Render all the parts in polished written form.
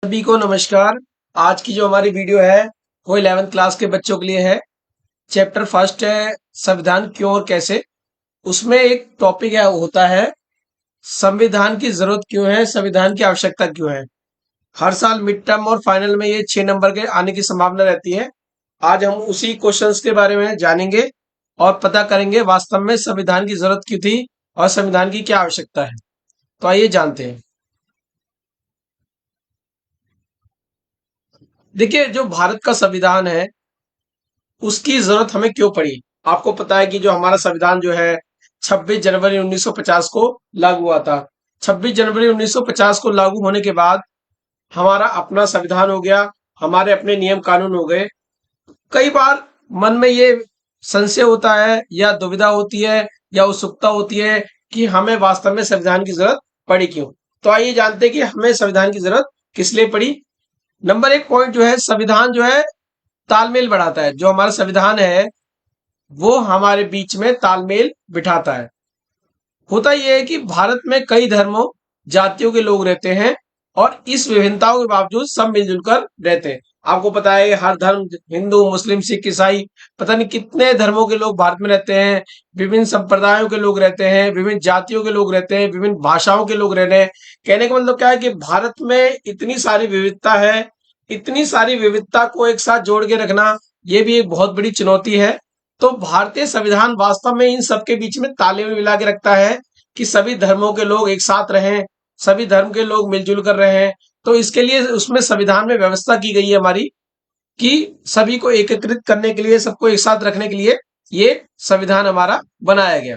सभी को नमस्कार। आज की जो हमारी वीडियो है वो 11th क्लास के बच्चों के लिए है। चैप्टर फर्स्ट है संविधान क्यों और कैसे। उसमें एक टॉपिक है होता है संविधान की जरूरत क्यों है, संविधान की आवश्यकता क्यों है। हर साल मिड टर्म और फाइनल में ये 6 नंबर के आने की संभावना रहती है। आज हम उसी क्वेश्चंस के बारे में जानेंगे और पता करेंगे वास्तव में संविधान की जरूरत क्यों थी और संविधान की क्या आवश्यकता है। तो आइए जानते हैं। देखिए, जो भारत का संविधान है उसकी जरूरत हमें क्यों पड़ी। आपको पता है कि जो हमारा संविधान जो है 26 जनवरी 1950 को लागू हुआ था। 26 जनवरी 1950 को लागू होने के बाद हमारा अपना संविधान हो गया, हमारे अपने नियम कानून हो गए। कई बार मन में ये संशय होता है या दुविधा होती है या उत्सुकता होती है कि हमें वास्तव में संविधान की जरूरत पड़ी क्यों। तो आइए जानते हैं कि हमें संविधान की जरूरत किस लिए पड़ी। नंबर एक पॉइंट जो है, संविधान जो है तालमेल बढ़ाता है। जो हमारा संविधान है वो हमारे बीच में तालमेल बिठाता है। होता यह है कि भारत में कई धर्मों जातियों के लोग रहते हैं और इस विभिन्नताओं के बावजूद सब मिलजुल कर रहते हैं। आपको पता है हर धर्म, हिंदू मुस्लिम सिख ईसाई, पता नहीं कितने धर्मों के लोग भारत में रहते हैं। विभिन्न संप्रदायों के लोग रहते हैं, विभिन्न जातियों के लोग रहते हैं, विभिन्न भाषाओं के लोग रह रहे हैं। कहने का मतलब क्या है कि भारत में इतनी सारी विविधता है। इतनी सारी विविधता को एक साथ जोड़ के रखना ये भी एक बहुत बड़ी चुनौती है। तो भारतीय संविधान वास्तव में इन सबके बीच में तालमेल मिला के रखता है कि सभी धर्मों के लोग एक साथ रहें, सभी धर्म के लोग मिलजुल कर रहे हैं। तो इसके लिए उसमें संविधान में व्यवस्था की गई है हमारी कि सभी को एकीकृत करने के लिए, सबको एक साथ रखने के लिए ये संविधान हमारा बनाया गया।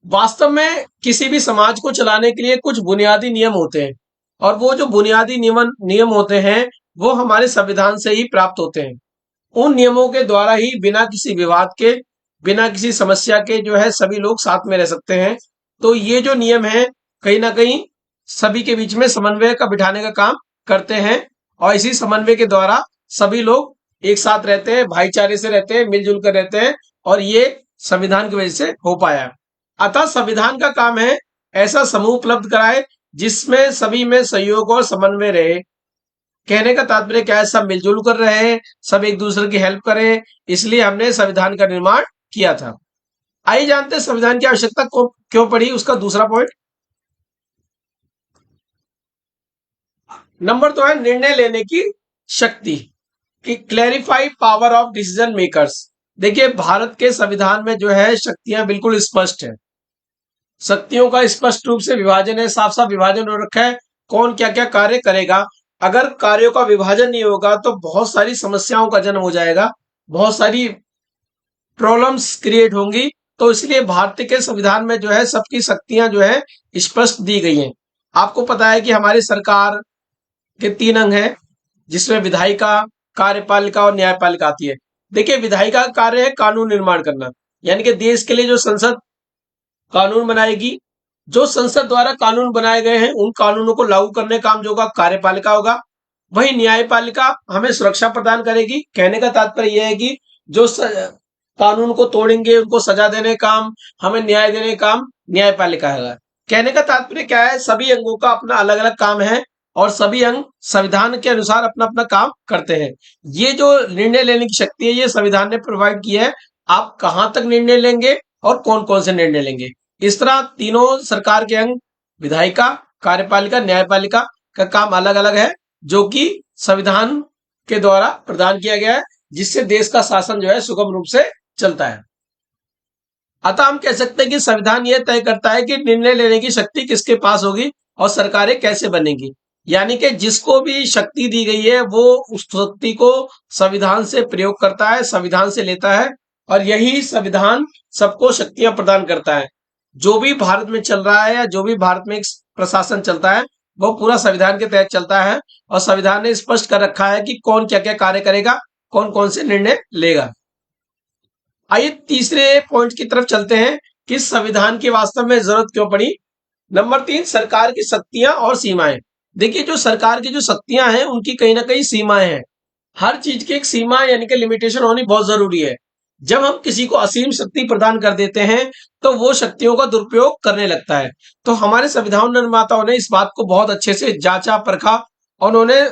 वास्तव में किसी भी समाज को चलाने के लिए कुछ बुनियादी नियम होते हैं और वो जो बुनियादी नियम होते हैं वो हमारे संविधान से ही प्राप्त होते हैं। उन नियमों के द्वारा ही बिना किसी विवाद के, बिना किसी समस्या के जो है सभी लोग साथ में रह सकते हैं। तो ये जो नियम है कहीं ना कहीं सभी के बीच में समन्वय का बिठाने का काम करते हैं और इसी समन्वय के द्वारा सभी लोग एक साथ रहते हैं, भाईचारे से रहते हैं, मिलजुल कर रहते हैं और ये संविधान की वजह से हो पाया। अतः संविधान का काम है ऐसा समूह उपलब्ध कराए जिसमें सभी में सहयोग और समन्वय रहे। कहने का तात्पर्य क्या है, सब मिलजुल कर रहे हैं, सब एक दूसरे की हेल्प करें, इसलिए हमने संविधान का निर्माण किया था। आइए जानते हैं संविधान की आवश्यकता को क्यों पड़ी। उसका दूसरा पॉइंट नंबर तो है निर्णय लेने की शक्ति, कि clarify power of decision makers. देखिए, भारत के संविधान में जो है शक्तियां बिल्कुल स्पष्ट है। शक्तियों का स्पष्ट रूप से विभाजन है, साफ साफ विभाजन हो रखा है कौन क्या क्या कार्य करेगा। अगर कार्यों का विभाजन नहीं होगा तो बहुत सारी समस्याओं का जन्म हो जाएगा, बहुत सारी प्रॉब्लम्स क्रिएट होंगी। तो इसलिए भारतीय के संविधान में जो है सबकी शक्तियां जो है स्पष्ट दी गई हैं। आपको पता है कि हमारी सरकार के 3 अंग हैं जिसमें विधायिका, कार्यपालिका और न्यायपालिका आती है। देखिए, विधायिका का कार्य है कानून निर्माण करना, यानी कि देश के लिए जो संसद कानून बनाएगी, जो संसद द्वारा कानून बनाए गए हैं उन कानूनों को लागू करने का काम जो होगा कार्यपालिका होगा। वही न्यायपालिका हमें सुरक्षा प्रदान करेगी। कहने का तात्पर्य यह है कि जो कानून को तोड़ेंगे उनको सजा देने का काम, हमें न्याय देने का काम न्यायपालिका है। कहने का तात्पर्य क्या है, सभी अंगों का अपना अलग अलग काम है और सभी अंग संविधान के अनुसार अपना अपना काम करते हैं। ये जो निर्णय लेने की शक्ति है ये संविधान ने प्रोवाइड की है। आप कहां तक निर्णय लेंगे और कौन कौन से निर्णय लेंगे। इस तरह तीनों सरकार के अंग, विधायिका, कार्यपालिका, न्यायपालिका का काम अलग अलग है जो कि संविधान के द्वारा प्रदान किया गया है, जिससे देश का शासन जो है सुगम रूप से चलता है। अतः हम कह सकते हैं कि संविधान यह तय करता है कि निर्णय लेने की शक्ति किसके पास होगी और सरकारें कैसे बनेंगी। यानी कि जिसको भी शक्ति दी गई है वो उस शक्ति को संविधान से प्रयोग करता है, संविधान से लेता है और यही संविधान सबको शक्तियां प्रदान करता है। जो भी भारत में चल रहा है या जो भी भारत में एक प्रशासन चलता है वो पूरा संविधान के तहत चलता है और संविधान ने स्पष्ट कर रखा है कि कौन क्या क्या कार्य करेगा, कौन कौन से निर्णय लेगा। आइए तीसरे पॉइंट की तरफ चलते हैं कि संविधान की वास्तव में जरूरत क्यों पड़ी। नंबर 3, सरकार की शक्तियां और सीमाएं। देखिए, जो सरकार की जो शक्तियां हैं उनकी कहीं ना कहीं सीमाएं हैं। हर चीज की एक सीमा यानी कि लिमिटेशन होनी बहुत जरूरी है। जब हम किसी को असीम शक्ति प्रदान कर देते हैं तो वो शक्तियों का दुरुपयोग करने लगता है। तो हमारे संविधान निर्माताओं ने इस बात को बहुत अच्छे से जांचा परखा और उन्होंने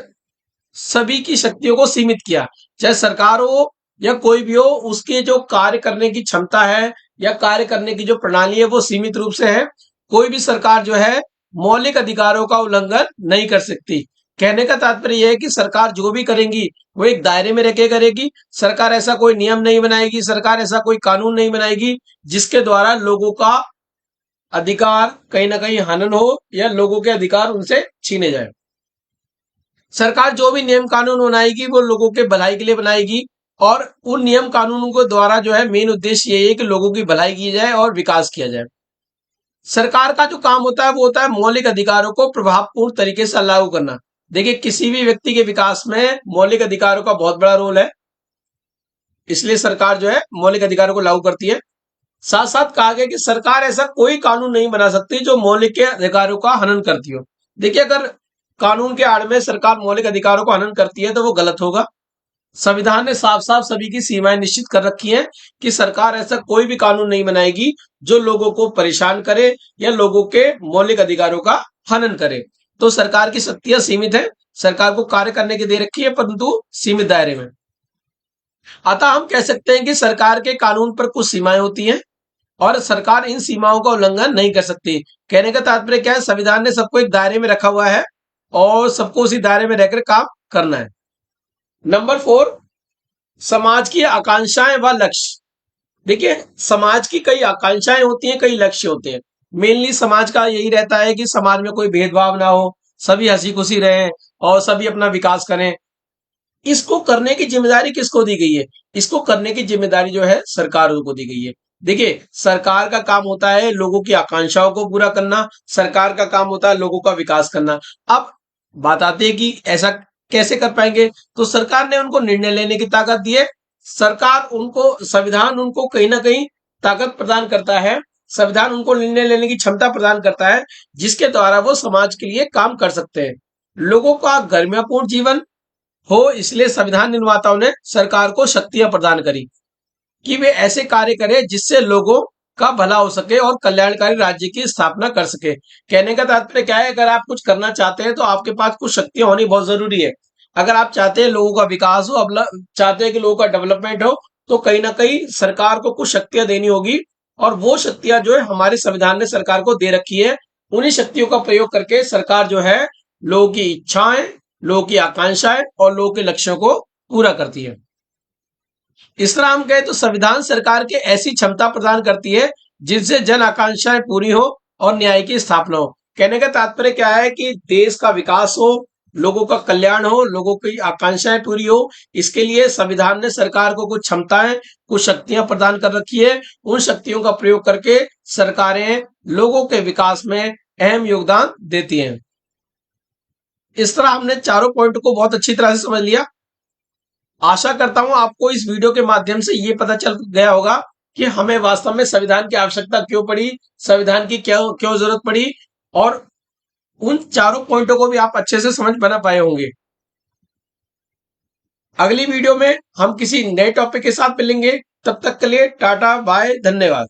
सभी की शक्तियों को सीमित किया, चाहे सरकार हो या कोई भी हो, उसके जो कार्य करने की क्षमता है या कार्य करने की जो प्रणाली है वो सीमित रूप से है। कोई भी सरकार जो है मौलिक अधिकारों का उल्लंघन नहीं कर सकती। कहने का तात्पर्य यह है कि सरकार जो भी करेंगी वो एक दायरे में रह के करेगी। सरकार ऐसा कोई नियम नहीं बनाएगी, सरकार ऐसा कोई कानून नहीं बनाएगी जिसके द्वारा लोगों का अधिकार कहीं ना कहीं हनन हो या लोगों के अधिकार उनसे छीने जाए। सरकार जो भी नियम कानून बनाएगी वो लोगों के भलाई के लिए बनाएगी और उन नियम कानूनों के द्वारा जो है मेन उद्देश्य यही है कि लोगों की भलाई की जाए और विकास किया जाए। सरकार का जो काम होता है वो होता है मौलिक अधिकारों को प्रभावपूर्ण तरीके से लागू करना। देखिए, किसी भी व्यक्ति के विकास में मौलिक अधिकारों का बहुत बड़ा रोल है, इसलिए सरकार जो है मौलिक अधिकारों को लागू करती है। साथ साथ कहा गया कि सरकार ऐसा कोई कानून नहीं बना सकती जो मौलिक के अधिकारों का हनन करती हो। देखिए, अगर कानून के आड़ में सरकार मौलिक अधिकारों को हनन करती है तो वो गलत होगा। संविधान ने साफ साफ सभी की सीमाएं निश्चित कर रखी हैं कि सरकार ऐसा कोई भी कानून नहीं बनाएगी जो लोगों को परेशान करे या लोगों के मौलिक अधिकारों का हनन करे। तो सरकार की शक्तियां सीमित है, सरकार को कार्य करने की दे रखी है परंतु सीमित दायरे में। अतः हम कह सकते हैं कि सरकार के कानून पर कुछ सीमाएं होती हैं और सरकार इन सीमाओं का उल्लंघन नहीं कर सकती। कहने का तात्पर्य क्या है, संविधान ने सबको एक दायरे में रखा हुआ है और सबको उसी दायरे में रहकर काम करना है। नंबर 4, समाज की आकांक्षाएं व लक्ष्य। देखिए, समाज की कई आकांक्षाएं होती हैं, कई लक्ष्य होते हैं। मेनली समाज का यही रहता है कि समाज में कोई भेदभाव ना हो, सभी हंसी खुशी रहें और सभी अपना विकास करें। इसको करने की जिम्मेदारी किसको दी गई है? इसको करने की जिम्मेदारी जो है सरकारों को दी गई है। देखिए, सरकार का काम होता है लोगों की आकांक्षाओं को पूरा करना, सरकार का काम होता है लोगों का विकास करना। अब बात आती है कि ऐसा कैसे कर पाएंगे? तो सरकार ने उनको निर्णय लेने की ताकत दी है। सरकार उनको, संविधान उनको कहीं ना कहीं ताकत प्रदान करता है। संविधान उनको निर्णय लेने की क्षमता प्रदान करता है जिसके द्वारा वो समाज के लिए काम कर सकते हैं। लोगों का गरिमापूर्ण जीवन हो, इसलिए संविधान निर्माताओं ने सरकार को शक्तियां प्रदान करी कि वे ऐसे कार्य करें जिससे लोगों का भला हो सके और कल्याणकारी राज्य की स्थापना कर सके। कहने का तात्पर्य क्या है, अगर आप कुछ करना चाहते हैं तो आपके पास कुछ शक्तियां होनी बहुत जरूरी है। अगर आप चाहते हैं लोगों का विकास हो, चाहते हैं कि लोगों का डेवलपमेंट हो, तो कहीं ना कहीं सरकार को कुछ शक्तियां देनी होगी और वो शक्तियां जो है हमारे संविधान ने सरकार को दे रखी है। उन्हीं शक्तियों का प्रयोग करके सरकार जो है लोगों की इच्छाएं, लोगों की आकांक्षाएं और लोगों के लक्ष्यों को पूरा करती है। इस तरह हम कहें तो संविधान सरकार के ऐसी क्षमता प्रदान करती है जिनसे जन आकांक्षाएं पूरी हो और न्याय की स्थापना हो। कहने का तात्पर्य क्या है कि देश का विकास हो, लोगों का कल्याण हो, लोगों की आकांक्षाएं पूरी हो, इसके लिए संविधान ने सरकार को कुछ क्षमताएं, कुछ शक्तियां प्रदान कर रखी है। उन शक्तियों का प्रयोग करके सरकारें लोगों के विकास में अहम योगदान देती हैं। इस तरह हमने चारों पॉइंट को बहुत अच्छी तरह से समझ लिया। आशा करता हूं आपको इस वीडियो के माध्यम से ये पता चल गया होगा कि हमें वास्तव में संविधान की आवश्यकता क्यों पड़ी, संविधान की क्यों क्यों जरूरत पड़ी, और उन चारों पॉइंटों को भी आप अच्छे से समझ बना पाए होंगे। अगली वीडियो में हम किसी नए टॉपिक के साथ मिलेंगे। तब तक के लिए टाटा बाय, धन्यवाद।